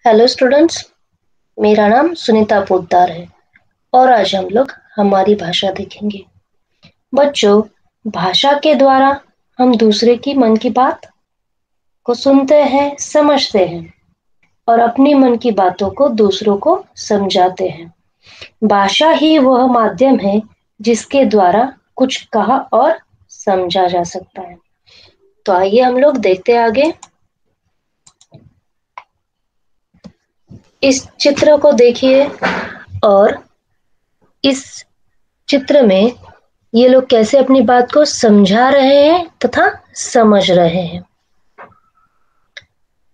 Hello students, मेरा नाम सुनीता पोद्दार है और आज हम लोग हमारी भाषा देखेंगे। बच्चों, भाषा के द्वारा हम दूसरे की मन की बात को सुनते हैं, समझते हैं और अपनी मन की बातों को दूसरों को समझाते हैं। भाषा ही वह माध्यम है जिसके द्वारा कुछ कहा और समझा जा सकता है। तो आइए हम लोग देखते हैं आगे। इस चित्र को देखिए और इस चित्र में ये लोग कैसे अपनी बात को समझा रहे हैं तथा समझ रहे हैं।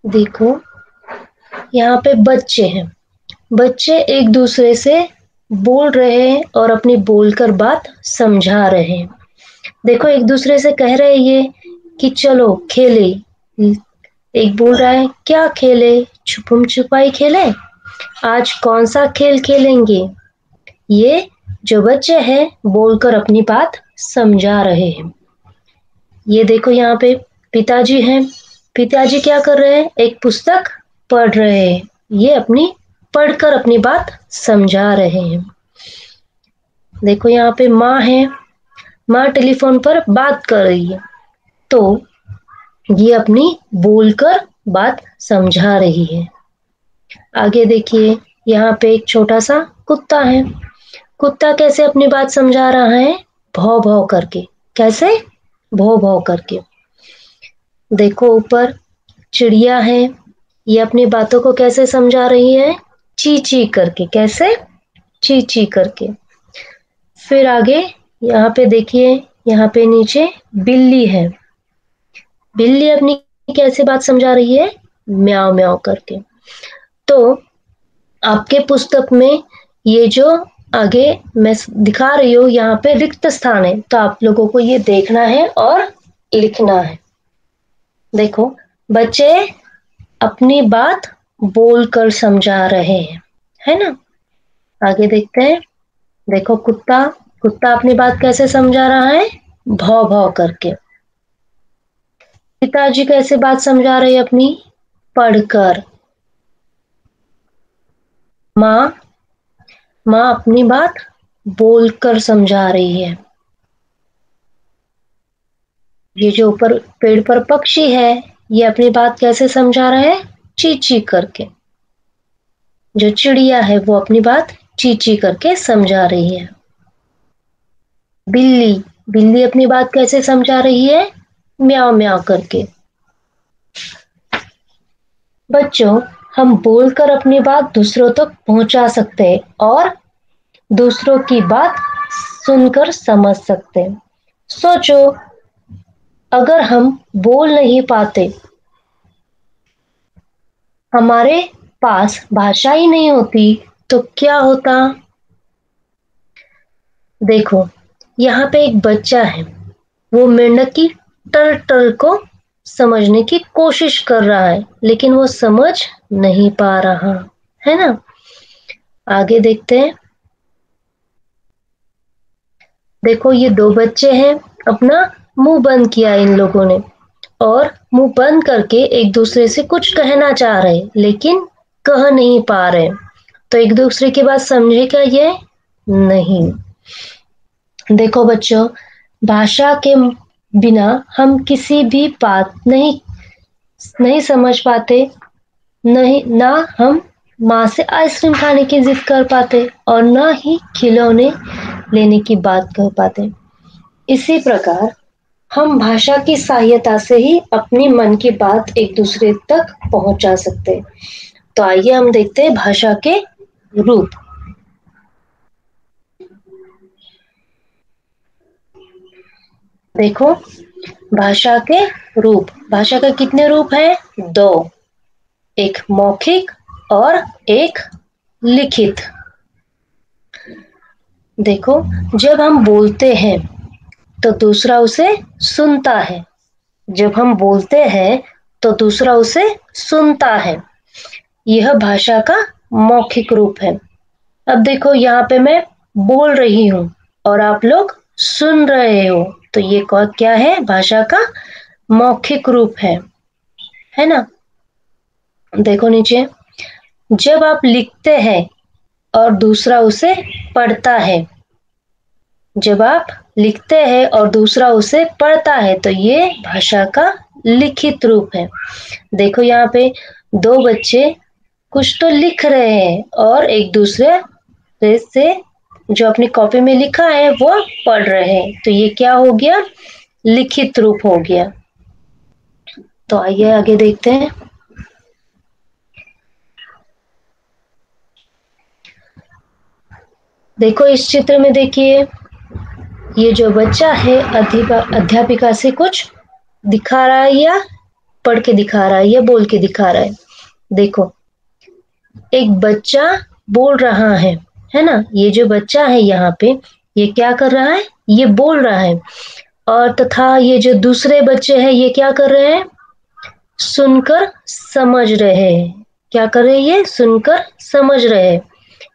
देखो, यहाँ पे बच्चे हैं। बच्चे एक दूसरे से बोल रहे हैं और अपनी बोलकर बात समझा रहे हैं। देखो, एक दूसरे से कह रहे हैं ये कि चलो खेले। एक बोल रहा है क्या खेले, छुपम छुपाई खेले, आज कौन सा खेल खेलेंगे। ये जो बच्चे हैं बोलकर अपनी बात समझा रहे हैं। ये देखो, यहाँ पे पिताजी हैं। पिताजी क्या कर रहे हैं? एक पुस्तक पढ़ रहे हैं। ये अपनी पढ़कर अपनी बात समझा रहे हैं। देखो, यहाँ पे माँ है। माँ टेलीफोन पर बात कर रही है, तो ये अपनी बोलकर बात समझा रही है। आगे देखिए, यहाँ पे एक छोटा सा कुत्ता है। कुत्ता कैसे अपनी बात समझा रहा है? भौ भौ करके। कैसे? भौ भौ करके। देखो, ऊपर चिड़िया है। ये अपनी बातों को कैसे समझा रही है? ची ची करके। कैसे? ची ची करके। फिर आगे यहाँ पे देखिए, यहाँ पे नीचे बिल्ली है। बिल्ली अपनी कैसे बात समझा रही है? म्याऊ म्याऊ करके। तो आपके पुस्तक में ये जो आगे मैं दिखा रही हूँ, यहाँ पे रिक्त स्थान है, तो आप लोगों को ये देखना है और लिखना है। देखो, बच्चे अपनी बात बोलकर समझा रहे हैं, है ना। आगे देखते हैं। देखो, कुत्ता कुत्ता अपनी बात कैसे समझा रहा है? भौ भौ करके। पिताजी कैसे बात समझा रहे हैं अपनी? पढ़कर। माँ माँ अपनी बात बोलकर समझा रही है। ये जो ऊपर पेड़ पर पक्षी है, ये अपनी बात कैसे समझा रहा है? ची ची करके। जो चिड़िया है वो अपनी बात ची ची करके समझा रही है। बिल्ली बिल्ली अपनी बात कैसे समझा रही है? म्याऊ म्याऊ करके। बच्चों, हम बोलकर अपनी बात दूसरों तक पहुंचा सकते हैं और दूसरों की बात सुनकर समझ सकते हैं। सोचो, अगर हम बोल नहीं पाते, हमारे पास भाषा ही नहीं होती, तो क्या होता? देखो, यहाँ पे एक बच्चा है। वो मेंढक की टर टर को समझने की कोशिश कर रहा है, लेकिन वो समझ नहीं पा रहा है ना। आगे देखते हैं। देखो, ये दो बच्चे हैं। अपना मुंह बंद किया इन लोगों ने और मुंह बंद करके एक दूसरे से कुछ कहना चाह रहे, लेकिन कह नहीं पा रहे। तो एक दूसरे की बात समझे क्या ये? नहीं। देखो बच्चों, भाषा के बिना हम किसी भी बात नहीं नहीं समझ पाते। नहीं ना हम माँ से आइसक्रीम खाने की जिद कर पाते और ना ही खिलौने लेने की बात कर पाते। इसी प्रकार हम भाषा की सहायता से ही अपनी मन की बात एक दूसरे तक पहुंचा सकते हैं। तो आइए हम देखते हैं भाषा के रूप। देखो, भाषा के रूप। भाषा के कितने रूप हैं? दो। एक मौखिक और एक लिखित। देखो, जब हम बोलते हैं तो दूसरा उसे सुनता है। जब हम बोलते हैं तो दूसरा उसे सुनता है। यह भाषा का मौखिक रूप है। अब देखो, यहाँ पे मैं बोल रही हूँ और आप लोग सुन रहे हो, तो ये क्या है? भाषा का मौखिक रूप है ना। देखो नीचे, जब आप लिखते हैं और दूसरा उसे पढ़ता है, जब आप लिखते हैं और दूसरा उसे पढ़ता है तो ये भाषा का लिखित रूप है। देखो यहाँ पे दो बच्चे कुछ तो लिख रहे हैं और एक दूसरे से जो अपनी कॉपी में लिखा है वो पढ़ रहे हैं, तो ये क्या हो गया? लिखित रूप हो गया। तो आइए आगे देखते हैं। देखो इस चित्र में देखिए, ये जो बच्चा है अध्यापिका से कुछ दिखा रहा है या पढ़ के दिखा रहा है या बोल के दिखा रहा है। देखो एक बच्चा बोल रहा है ना? ये जो बच्चा है यहाँ पे ये क्या कर रहा है? ये बोल रहा है। और तथा ये जो दूसरे बच्चे हैं ये क्या कर रहे हैं? सुनकर समझ रहे हैं। क्या कर रहे हैं? ये सुनकर समझ रहे हैं।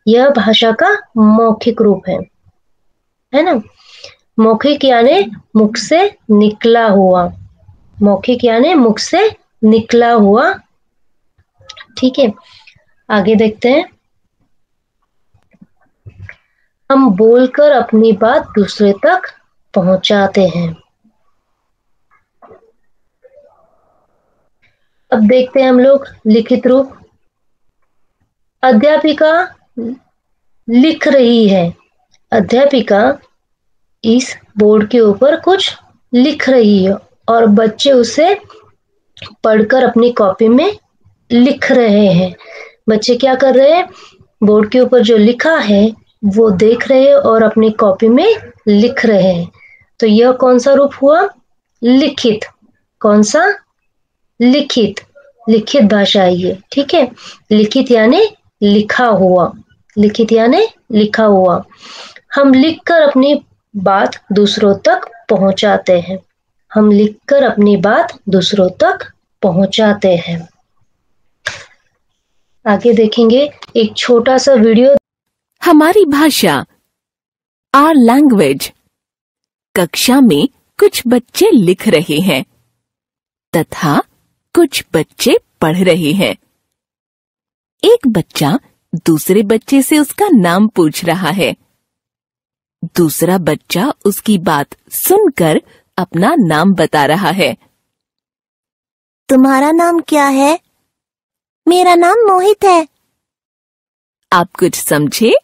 यह भाषा का मौखिक रूप है ना? मौखिक यानी मुख से निकला हुआ। मौखिक यानी मुख से निकला हुआ। ठीक है, आगे देखते हैं। हम बोलकर अपनी बात दूसरे तक पहुंचाते हैं। अब देखते हैं हम लोग लिखित रूप। अध्यापिका लिख रही है। अध्यापिका इस बोर्ड के ऊपर कुछ लिख रही है और बच्चे उसे पढ़कर अपनी कॉपी में लिख रहे हैं। बच्चे क्या कर रहे हैं? बोर्ड के ऊपर जो लिखा है वो देख रहे हैं और अपनी कॉपी में लिख रहे हैं। तो यह कौन सा रूप हुआ? लिखित। कौन सा? लिखित। लिखित भाषा है ये। ठीक है, लिखित यानी लिखा हुआ। लिखित यानी लिखा हुआ। हम लिखकर अपनी बात दूसरों तक पहुंचाते हैं। हम लिखकर अपनी बात दूसरों तक पहुंचाते हैं। आगे देखेंगे एक छोटा सा वीडियो। हमारी भाषा, आवर लैंग्वेज। कक्षा में कुछ बच्चे लिख रहे हैं तथा कुछ बच्चे पढ़ रहे हैं। एक बच्चा दूसरे बच्चे से उसका नाम पूछ रहा है। दूसरा बच्चा उसकी बात सुनकर अपना नाम बता रहा है। तुम्हारा नाम क्या है? मेरा नाम मोहित है। आप कुछ समझे?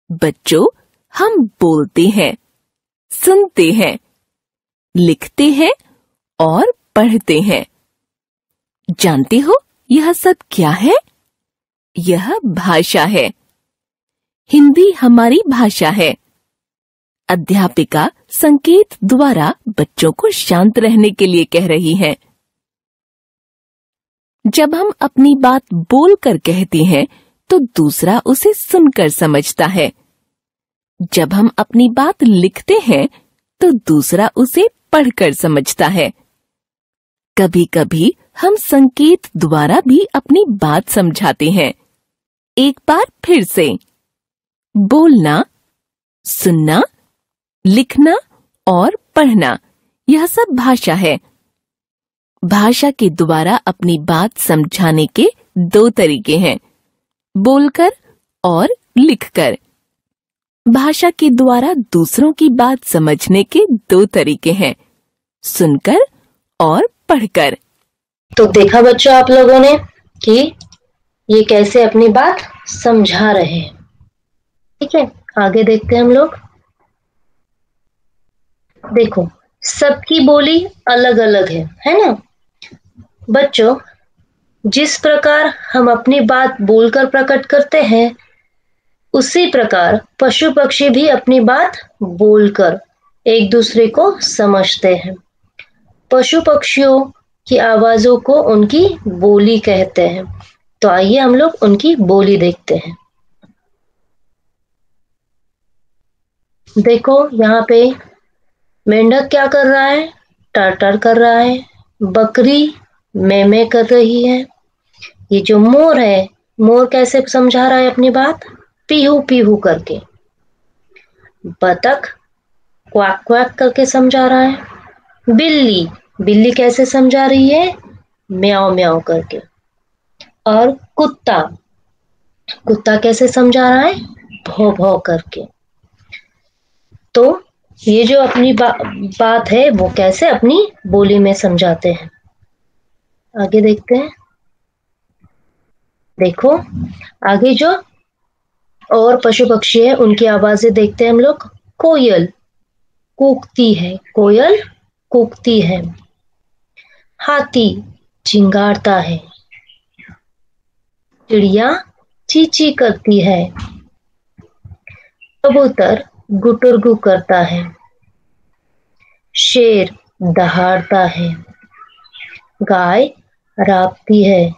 बच्चों, हम बोलते हैं, सुनते हैं, लिखते हैं और पढ़ते हैं। जानते हो यह सब क्या है? यह भाषा है। हिंदी हमारी भाषा है। अध्यापिका संकेत द्वारा बच्चों को शांत रहने के लिए कह रही है। जब हम अपनी बात बोलकर कहते हैं तो दूसरा उसे सुनकर समझता है। जब हम अपनी बात लिखते हैं तो दूसरा उसे पढ़कर समझता है। कभी कभी हम संकेत द्वारा भी अपनी बात समझाते हैं। एक बार फिर से, बोलना, सुनना, लिखना और पढ़ना, यह सब भाषा है। भाषा के द्वारा अपनी बात समझाने के दो तरीके हैं, बोलकर और लिखकर। भाषा के द्वारा दूसरों की बात समझने के दो तरीके हैं, सुनकर और पढ़कर। तो देखा बच्चों आप लोगों ने कि ये कैसे अपनी बात समझा रहे हैं। ठीक है, आगे देखते हैं हम लोग। देखो सबकी बोली अलग अलग है ना बच्चों? जिस प्रकार हम अपनी बात बोलकर प्रकट करते हैं उसी प्रकार पशु पक्षी भी अपनी बात बोलकर एक दूसरे को समझते हैं। पशु पक्षियों की आवाजों को उनकी बोली कहते हैं। तो आइए हम लोग उनकी बोली देखते हैं। देखो यहाँ पे मेंढक क्या कर रहा है? टर टर कर रहा है। बकरी मैं मैं कर रही है। ये जो मोर है, मोर कैसे समझा रहा है अपनी बात? पीहू पीहू करके। बतख क्वाक क्वाक करके समझा रहा है। बिल्ली बिल्ली कैसे समझा रही है? म्याओ म्याओ करके। और कुत्ता कुत्ता कैसे समझा रहा है? भौ भौ करके। तो ये जो अपनी बात है वो कैसे अपनी बोली में समझाते हैं। आगे देखते हैं। देखो आगे जो और पशु पक्षी है उनकी आवाजें देखते हैं हम लोग। कोयल कूकती है, कोयल कूकती है। हाथी चिंगारता है। चिड़िया चींची करती है। कबूतर गुटुरगु करता है। शेर दहाड़ता है। गाय राबती है,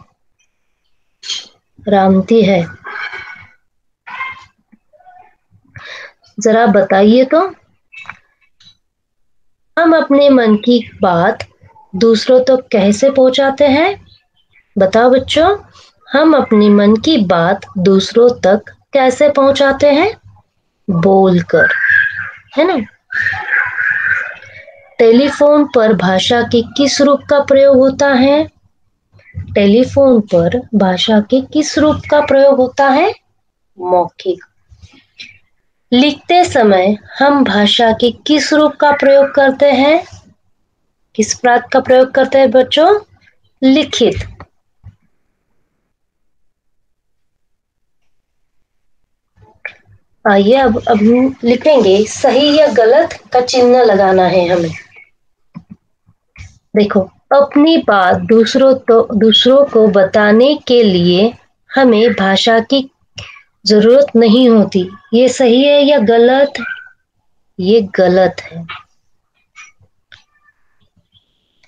रामती है। जरा बताइए तो, हम अपने मन की बात दूसरों तक कैसे पहुंचाते हैं? बताओ बच्चों, हम अपने मन की बात दूसरों तक कैसे पहुंचाते हैं? बोलकर, है ना। टेलीफोन पर भाषा के किस रूप का प्रयोग होता है? टेलीफोन पर भाषा के किस रूप का प्रयोग होता है? मौखिक। लिखते समय हम भाषा के किस रूप का प्रयोग करते हैं? किस बात का प्रयोग करते हैं बच्चों? लिखित। आइए अब हम लिखेंगे सही या गलत का चिन्ह लगाना है हमें। देखो, अपनी बात दूसरों को बताने के लिए हमें भाषा की जरूरत नहीं होती। ये सही है या गलत? ये गलत है।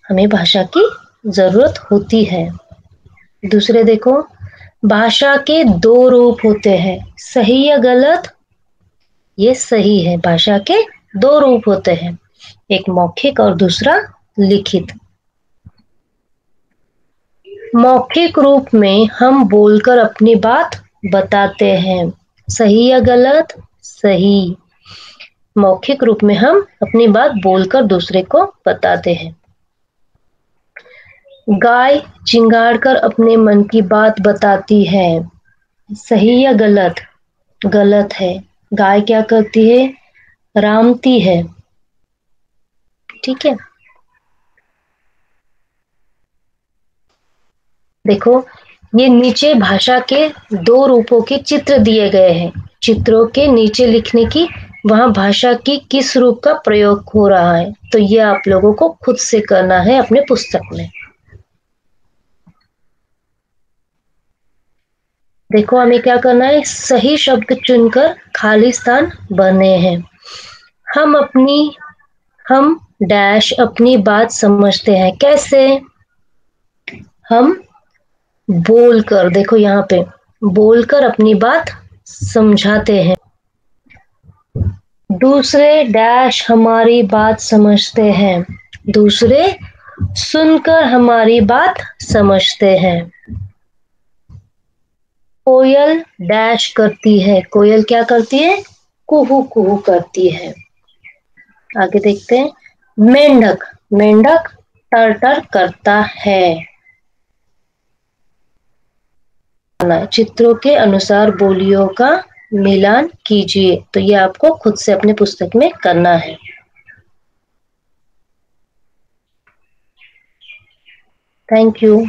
हमें भाषा की जरूरत होती है। दूसरे देखो, भाषा के दो रूप होते हैं। सही या गलत? ये सही है। भाषा के दो रूप होते हैं, एक मौखिक और दूसरा लिखित। मौखिक रूप में हम बोलकर अपनी बात बताते हैं। सही या गलत? सही। मौखिक रूप में हम अपनी बात बोलकर दूसरे को बताते हैं। गाय चिंगाड़कर अपने मन की बात बताती है। सही या गलत? गलत है। गाय क्या करती है? रामती है। ठीक है। देखो, ये नीचे भाषा के दो रूपों के चित्र दिए गए हैं। चित्रों के नीचे लिखने की वहां भाषा की किस रूप का प्रयोग हो रहा है, तो ये आप लोगों को खुद से करना है अपने पुस्तक में। देखो, हमें क्या करना है? सही शब्द चुनकर खाली स्थान भरने हैं। हम डैश अपनी बात समझते हैं। कैसे? हम बोलकर, देखो यहाँ पे, बोलकर अपनी बात समझाते हैं। दूसरे डैश हमारी बात समझते हैं। दूसरे सुनकर हमारी बात समझते हैं। कोयल डैश करती है। कोयल क्या करती है? कुहू कुहू करती है। आगे देखते हैं। मेंढक मेंढक टर टर करता है। चित्रों के अनुसार बोलियों का मिलान कीजिए। तो ये आपको खुद से अपने पुस्तक में करना है। Thank you.